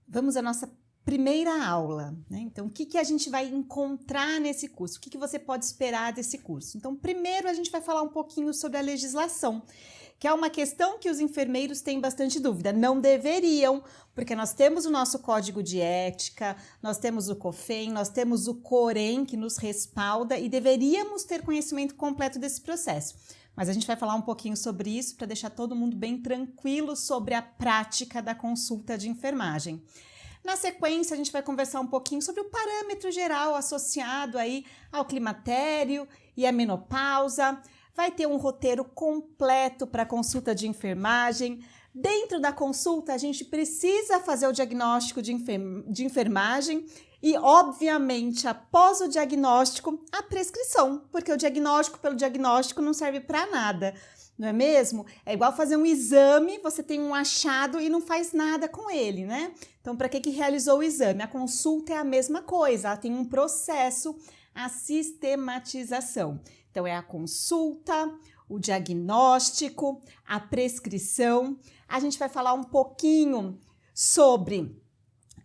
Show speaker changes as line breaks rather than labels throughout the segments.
Vamos à nossa primeira aula, né? Então, o que a gente vai encontrar nesse curso? O que você pode esperar desse curso? Então, primeiro a gente vai falar um pouquinho sobre a legislação, que é uma questão que os enfermeiros têm bastante dúvida. Não deveriam, porque nós temos o nosso código de ética, nós temos o COFEM, nós temos o COREN que nos respalda e deveríamos ter conhecimento completo desse processo. Mas a gente vai falar um pouquinho sobre isso para deixar todo mundo bem tranquilo sobre a prática da consulta de enfermagem. Na sequência, a gente vai conversar um pouquinho sobre o parâmetro geral associado aí ao climatério e à menopausa. Vai ter um roteiro completo para consulta de enfermagem. Dentro da consulta, a gente precisa fazer o diagnóstico de enfermagem e, obviamente, após o diagnóstico, a prescrição, porque o diagnóstico pelo diagnóstico não serve para nada, não é mesmo? É igual fazer um exame, você tem um achado e não faz nada com ele, né? Então, para que realizou o exame? A consulta é a mesma coisa, ela tem um processo, a sistematização. Então, é a consulta, o diagnóstico, a prescrição. A gente vai falar um pouquinho sobre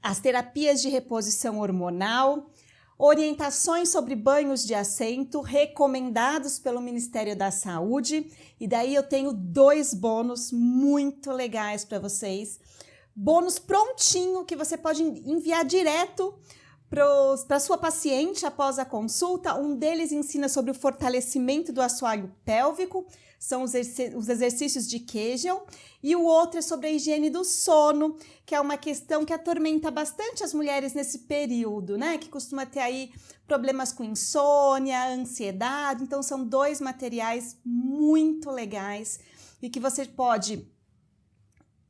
as terapias de reposição hormonal, orientações sobre banhos de assento recomendados pelo Ministério da Saúde. E daí eu tenho 2 bônus muito legais para vocês. Bônus prontinho que você pode enviar direto para sua paciente após a consulta. Um deles ensina sobre o fortalecimento do assoalho pélvico, são os exercícios de Kegel, e o outro é sobre a higiene do sono, que é uma questão que atormenta bastante as mulheres nesse período, né? Que costuma ter aí problemas com insônia, ansiedade. Então, são 2 materiais muito legais e que você pode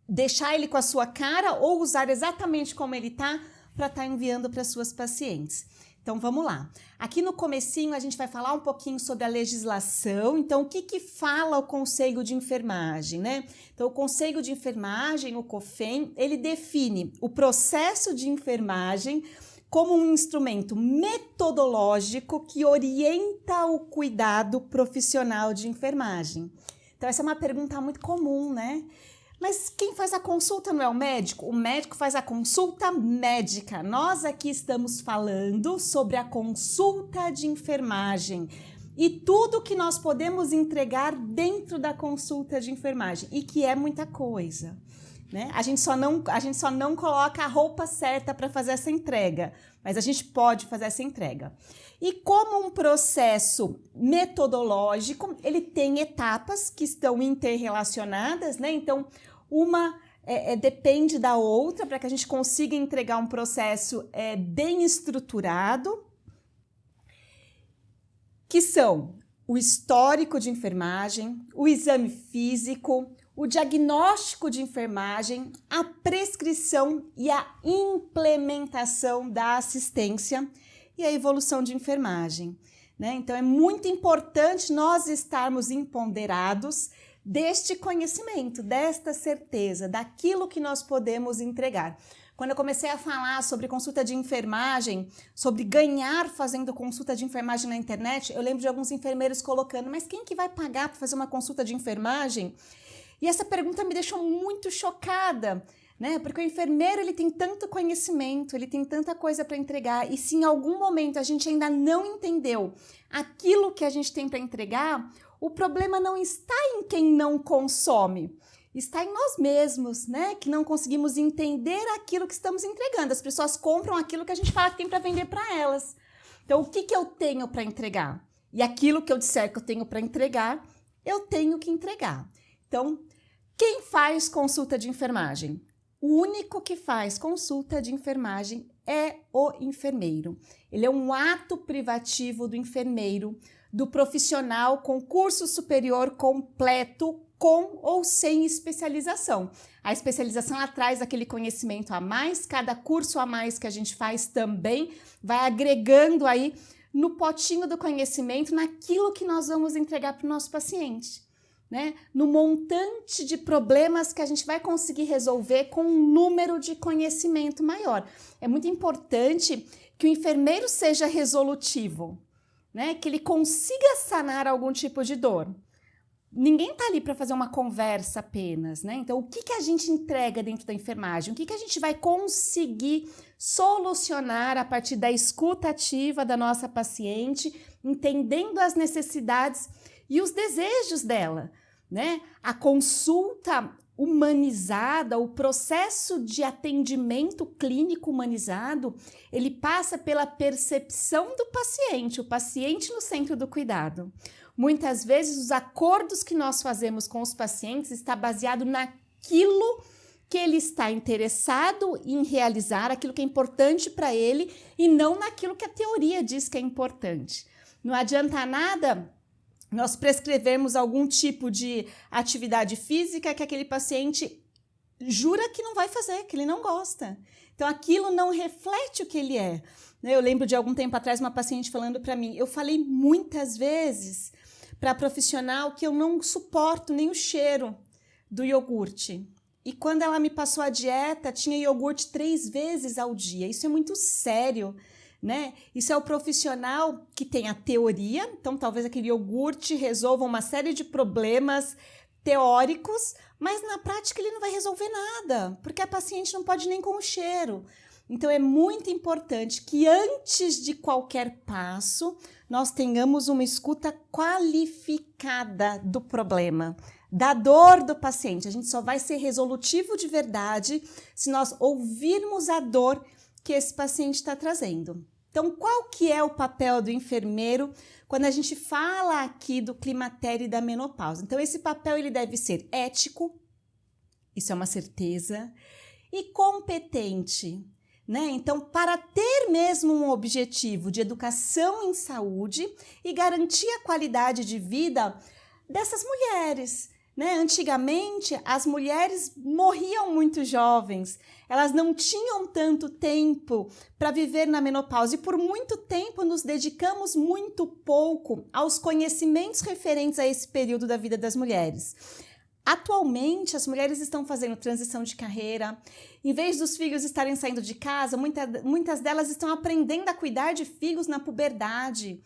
deixar ele com a sua cara ou usar exatamente como ele está para estar enviando para suas pacientes. Então, vamos lá. Aqui no comecinho, a gente vai falar um pouquinho sobre a legislação. Então, o que fala o Conselho de Enfermagem, né? Então, o Conselho de Enfermagem, o COFEM, ele define o processo de enfermagem como um instrumento metodológico que orienta o cuidado profissional de enfermagem. Então, essa é uma pergunta muito comum, né? Mas quem faz a consulta não é o médico? O médico faz a consulta médica. Nós aqui estamos falando sobre a consulta de enfermagem e tudo que nós podemos entregar dentro da consulta de enfermagem, e que é muita coisa, né? A gente só não coloca a roupa certa para fazer essa entrega, mas a gente pode fazer essa entrega. E como um processo metodológico, ele tem etapas que estão interrelacionadas, né? Então, uma depende da outra para que a gente consiga entregar um processo bem estruturado, que são o histórico de enfermagem, o exame físico, o diagnóstico de enfermagem, a prescrição e a implementação da assistência e a evolução de enfermagem, né? Então, é muito importante nós estarmos empoderados deste conhecimento, desta certeza, daquilo que nós podemos entregar. Quando eu comecei a falar sobre consulta de enfermagem, sobre ganhar fazendo consulta de enfermagem na internet, eu lembro de alguns enfermeiros colocando, mas quem que vai pagar para fazer uma consulta de enfermagem? E essa pergunta me deixou muito chocada, né? Porque o enfermeiro, ele tem tanto conhecimento, ele tem tanta coisa para entregar, e se em algum momento a gente ainda não entendeu aquilo que a gente tem para entregar, o problema não está em quem não consome, está em nós mesmos, né? Que não conseguimos entender aquilo que estamos entregando. As pessoas compram aquilo que a gente fala que tem para vender para elas. Então, o que eu tenho para entregar? E aquilo que eu disser que eu tenho para entregar, eu tenho que entregar. Então, quem faz consulta de enfermagem? O único que faz consulta de enfermagem é o enfermeiro. Ele é um ato privativo do enfermeiro, do profissional com curso superior completo, com ou sem especialização. A especialização, ela traz aquele conhecimento a mais, cada curso a mais que a gente faz também vai agregando aí no potinho do conhecimento, naquilo que nós vamos entregar para o nosso paciente, né? No montante de problemas que a gente vai conseguir resolver com um número de conhecimento maior. É muito importante que o enfermeiro seja resolutivo, né? Que ele consiga sanar algum tipo de dor. ninguém está ali para fazer uma conversa apenas, né? Então, o que a gente entrega dentro da enfermagem? O que a gente vai conseguir solucionar a partir da escuta ativa da nossa paciente, entendendo as necessidades e os desejos dela, né? A consulta humanizada, o processo de atendimento clínico humanizado, ele passa pela percepção do paciente, o paciente no centro do cuidado. Muitas vezes os acordos que nós fazemos com os pacientes está baseado naquilo que ele está interessado em realizar, aquilo que é importante para ele e não naquilo que a teoria diz que é importante. Não adianta nada nós prescrevermos algum tipo de atividade física que aquele paciente jura que não vai fazer, que ele não gosta. Então, aquilo não reflete o que ele é. Eu lembro de algum tempo atrás uma paciente falando para mim, eu falei muitas vezes para profissional que eu não suporto nem o cheiro do iogurte. E quando ela me passou a dieta, tinha iogurte 3 vezes ao dia. Isso é muito sério, né? Isso é o profissional que tem a teoria, então talvez aquele iogurte resolva uma série de problemas teóricos, mas na prática ele não vai resolver nada, porque a paciente não pode nem com o cheiro. Então é muito importante que antes de qualquer passo, nós tenhamos uma escuta qualificada do problema, da dor do paciente. A gente só vai ser resolutivo de verdade se nós ouvirmos a dor que esse paciente está trazendo. Então, qual que é o papel do enfermeiro quando a gente fala aqui do climatério e da menopausa? Então, esse papel ele deve ser ético, isso é uma certeza, e competente, né? Então, para ter mesmo um objetivo de educação em saúde e garantir a qualidade de vida dessas mulheres, né? Antigamente, as mulheres morriam muito jovens, elas não tinham tanto tempo para viver na menopausa e por muito tempo nos dedicamos muito pouco aos conhecimentos referentes a esse período da vida das mulheres. Atualmente, as mulheres estão fazendo transição de carreira, em vez dos filhos estarem saindo de casa, muitas delas estão aprendendo a cuidar de filhos na puberdade.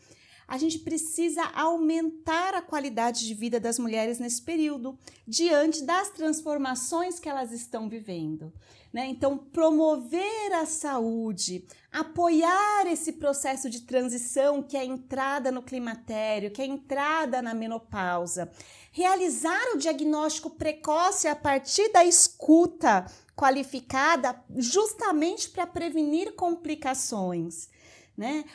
A gente precisa aumentar a qualidade de vida das mulheres nesse período, diante das transformações que elas estão vivendo, né? Então, promover a saúde, apoiar esse processo de transição que é a entrada no climatério, que é a entrada na menopausa, realizar o diagnóstico precoce a partir da escuta qualificada, justamente para prevenir complicações, né?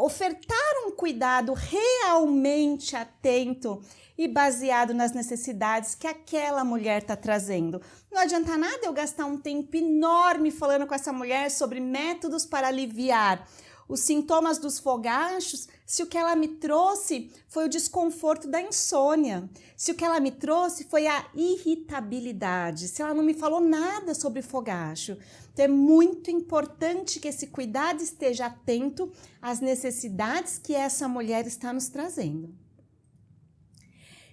Ofertar um cuidado realmente atento e baseado nas necessidades que aquela mulher está trazendo. Não adianta nada eu gastar um tempo enorme falando com essa mulher sobre métodos para aliviar os sintomas dos fogachos, se o que ela me trouxe foi o desconforto da insônia, se o que ela me trouxe foi a irritabilidade, se ela não me falou nada sobre fogacho. Então é muito importante que esse cuidado esteja atento às necessidades que essa mulher está nos trazendo.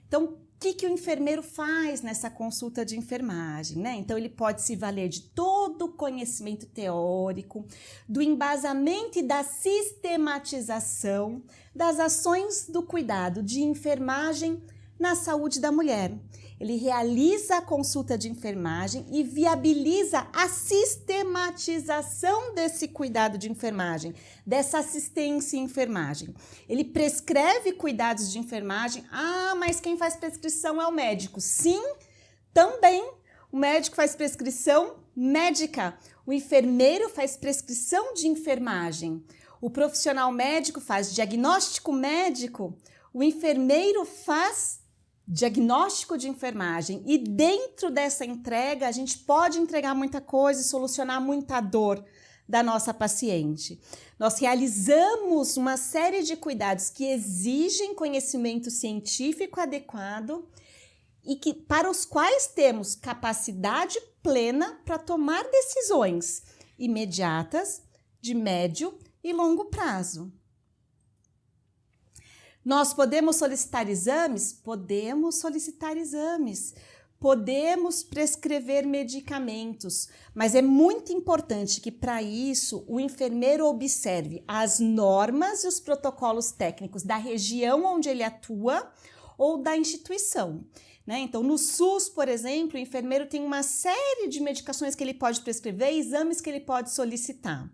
Então, o que o enfermeiro faz nessa consulta de enfermagem, né? Então, ele pode se valer de todo o conhecimento teórico, do embasamento e da sistematização das ações do cuidado de enfermagem na saúde da mulher. Ele realiza a consulta de enfermagem e viabiliza a sistematização desse cuidado de enfermagem, dessa assistência em enfermagem. Ele prescreve cuidados de enfermagem. Ah, mas quem faz prescrição é o médico. Sim, também o médico faz prescrição médica. O enfermeiro faz prescrição de enfermagem. O profissional médico faz diagnóstico médico. O enfermeiro faz diagnóstico de enfermagem e dentro dessa entrega a gente pode entregar muita coisa e solucionar muita dor da nossa paciente. Nós realizamos uma série de cuidados que exigem conhecimento científico adequado e que, para os quais temos capacidade plena para tomar decisões imediatas, de médio e longo prazo. Nós podemos solicitar exames? Podemos solicitar exames. Podemos prescrever medicamentos, mas é muito importante que, para isso, o enfermeiro observe as normas e os protocolos técnicos da região onde ele atua ou da instituição, né? Então, no SUS, por exemplo, o enfermeiro tem uma série de medicações que ele pode prescrever, exames que ele pode solicitar,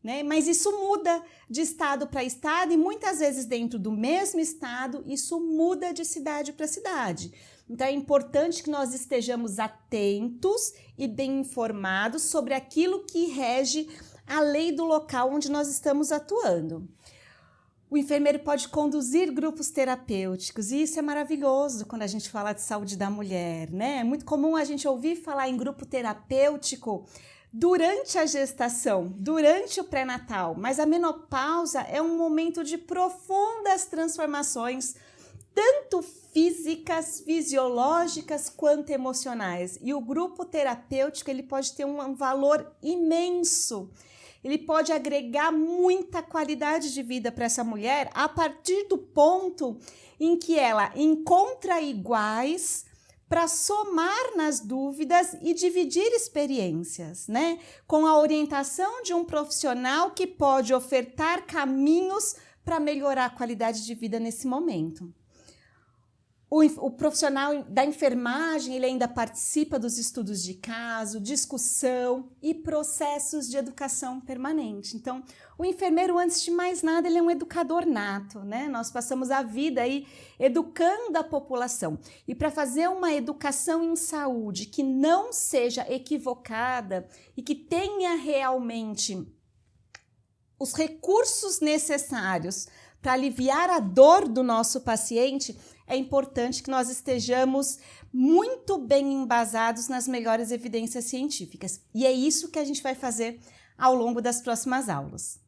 né? Mas isso muda de estado para estado e muitas vezes dentro do mesmo estado, isso muda de cidade para cidade. Então, é importante que nós estejamos atentos e bem informados sobre aquilo que rege a lei do local onde nós estamos atuando. O enfermeiro pode conduzir grupos terapêuticos e isso é maravilhoso quando a gente fala de saúde da mulher, né? É muito comum a gente ouvir falar em grupo terapêutico durante a gestação, durante o pré-natal, mas a menopausa é um momento de profundas transformações, tanto físicas, fisiológicas, quanto emocionais. E o grupo terapêutico ele pode ter um valor imenso. Ele pode agregar muita qualidade de vida para essa mulher a partir do ponto em que ela encontra iguais para somar nas dúvidas e dividir experiências, né? Com a orientação de um profissional que pode ofertar caminhos para melhorar a qualidade de vida nesse momento. O profissional da enfermagem, ele ainda participa dos estudos de caso, discussão e processos de educação permanente. Então, o enfermeiro, antes de mais nada, ele é um educador nato, né? Nós passamos a vida aí educando a população. E para fazer uma educação em saúde que não seja equivocada e que tenha realmente os recursos necessários para aliviar a dor do nosso paciente, é importante que nós estejamos muito bem embasados nas melhores evidências científicas. E é isso que a gente vai fazer ao longo das próximas aulas.